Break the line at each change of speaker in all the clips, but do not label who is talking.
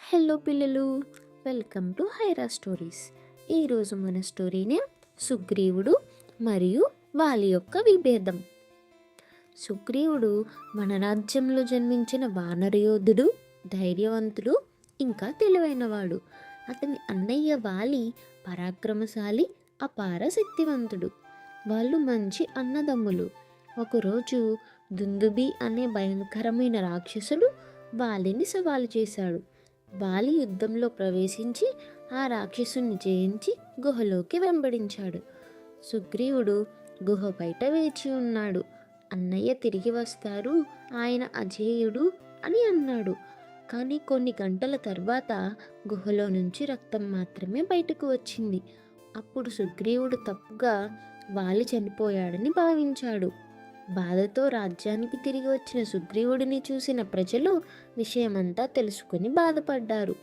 Hello పిల్లలు, welcome to హైరా stories. ఈరోజు మన స్టోరీని సుగ్రీవుడు మరియు వాలి యొక్క విభేదం. సుగ్రీవుడు మన రాజ్యంలో జన్మించిన వానరయోధుడు, ధైర్యవంతుడు, ఇంకా తెలివైనవాడు. అతని అన్నయ్య వాలి పరాక్రమశాలి, అపార శక్తివంతుడు. వాళ్ళు మంచి అన్నదమ్ములు. ఒకరోజు దుందుబి అనే భయంకరమైన రాక్షసుడు వాలిని సవాలు చేశాడు. వాలి యుద్ధంలో ప్రవేశించి ఆ రాక్షసుని జయించి గుహలోకి వెంబడించాడు. సుగ్రీవుడు గుహ బయట వేచి ఉన్నాడు. అన్నయ్య తిరిగి వస్తారు, ఆయన అజేయుడు అని అన్నాడు. కానీ కొన్ని గంటల తర్వాత గుహలో నుంచి రక్తం మాత్రమే బయటకు వచ్చింది. అప్పుడు సుగ్రీవుడు తప్పుగా వాలి చనిపోయాడని భావించాడు. బాధతో రాజ్యానికి తిరిగి వచ్చిన సుగ్రీవుడిని చూసిన ప్రజలు విషయమంతా తెలుసుకుని బాధపడ్డారు.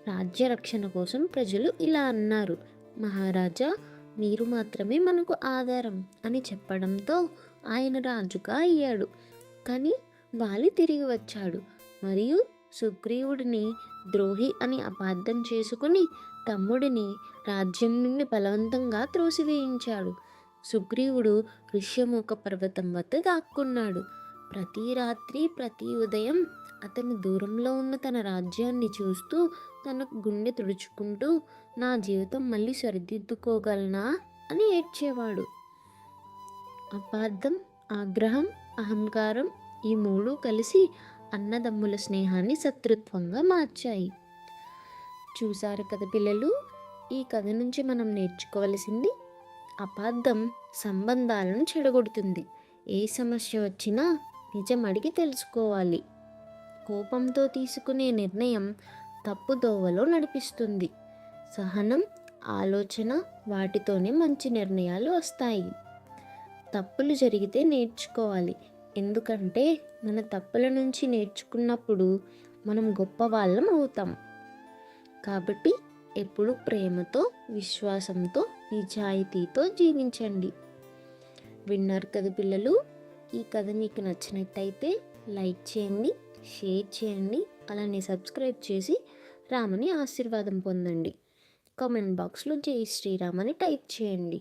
రాజ్య రక్షణ కోసం ప్రజలు ఇలా అన్నారు: మహారాజా, మీరు మాత్రమే మనకు ఆధారం అని చెప్పడంతో ఆయన రాజుగా అయ్యాడు. కానీ వాలి తిరిగి వచ్చాడు మరియు సుగ్రీవుడిని ద్రోహి అని అపార్థం చేసుకుని తమ్ముడిని రాజ్యం నుండి బలవంతంగా త్రోసివేయించాడు. సుగ్రీవుడు ఋష్యముఖ పర్వతం వద్ద దాక్కున్నాడు. ప్రతి రాత్రి ప్రతి ఉదయం అతను దూరంలో ఉన్న తన రాజ్యాన్ని చూస్తూ తన గుండె తుడుచుకుంటూ, నా జీవితం మళ్ళీ సరిదిద్దుకోగలనా అని ఏడ్చేవాడు. అపార్థం, ఆగ్రహం, అహంకారం ఈ మూడు కలిసి అన్నదమ్ముల స్నేహాన్ని శత్రుత్వంగా మార్చాయి. చూసారు కదా పిల్లలు, ఈ కథ నుంచి మనం నేర్చుకోవలసింది: అపార్థం సంబంధాలను చెడగొడుతుంది. ఏ సమస్య వచ్చినా నిజం అడిగి తెలుసుకోవాలి. కోపంతో తీసుకునే నిర్ణయం తప్పు దోవలో నడిపిస్తుంది. సహనం, ఆలోచన, వాటితోనే మంచి నిర్ణయాలు వస్తాయి. తప్పులు జరిగితే నేర్చుకోవాలి, ఎందుకంటే మన తప్పుల నుంచి నేర్చుకున్నప్పుడు మనం గొప్ప వాళ్ళం అవుతాం. కాబట్టి ఎప్పుడు ప్రేమతో, విశ్వాసంతో, నిజాయితీతో జీవించండి. విన్నారు కదా పిల్లలు, ఈ కథ మీకు నచ్చినట్టయితే లైక్ చేయండి, షేర్ చేయండి, అలానే సబ్స్క్రైబ్ చేసి రాముని ఆశీర్వాదం పొందండి. కామెంట్ బాక్స్లో జై శ్రీరామ్ అని టైప్ చేయండి.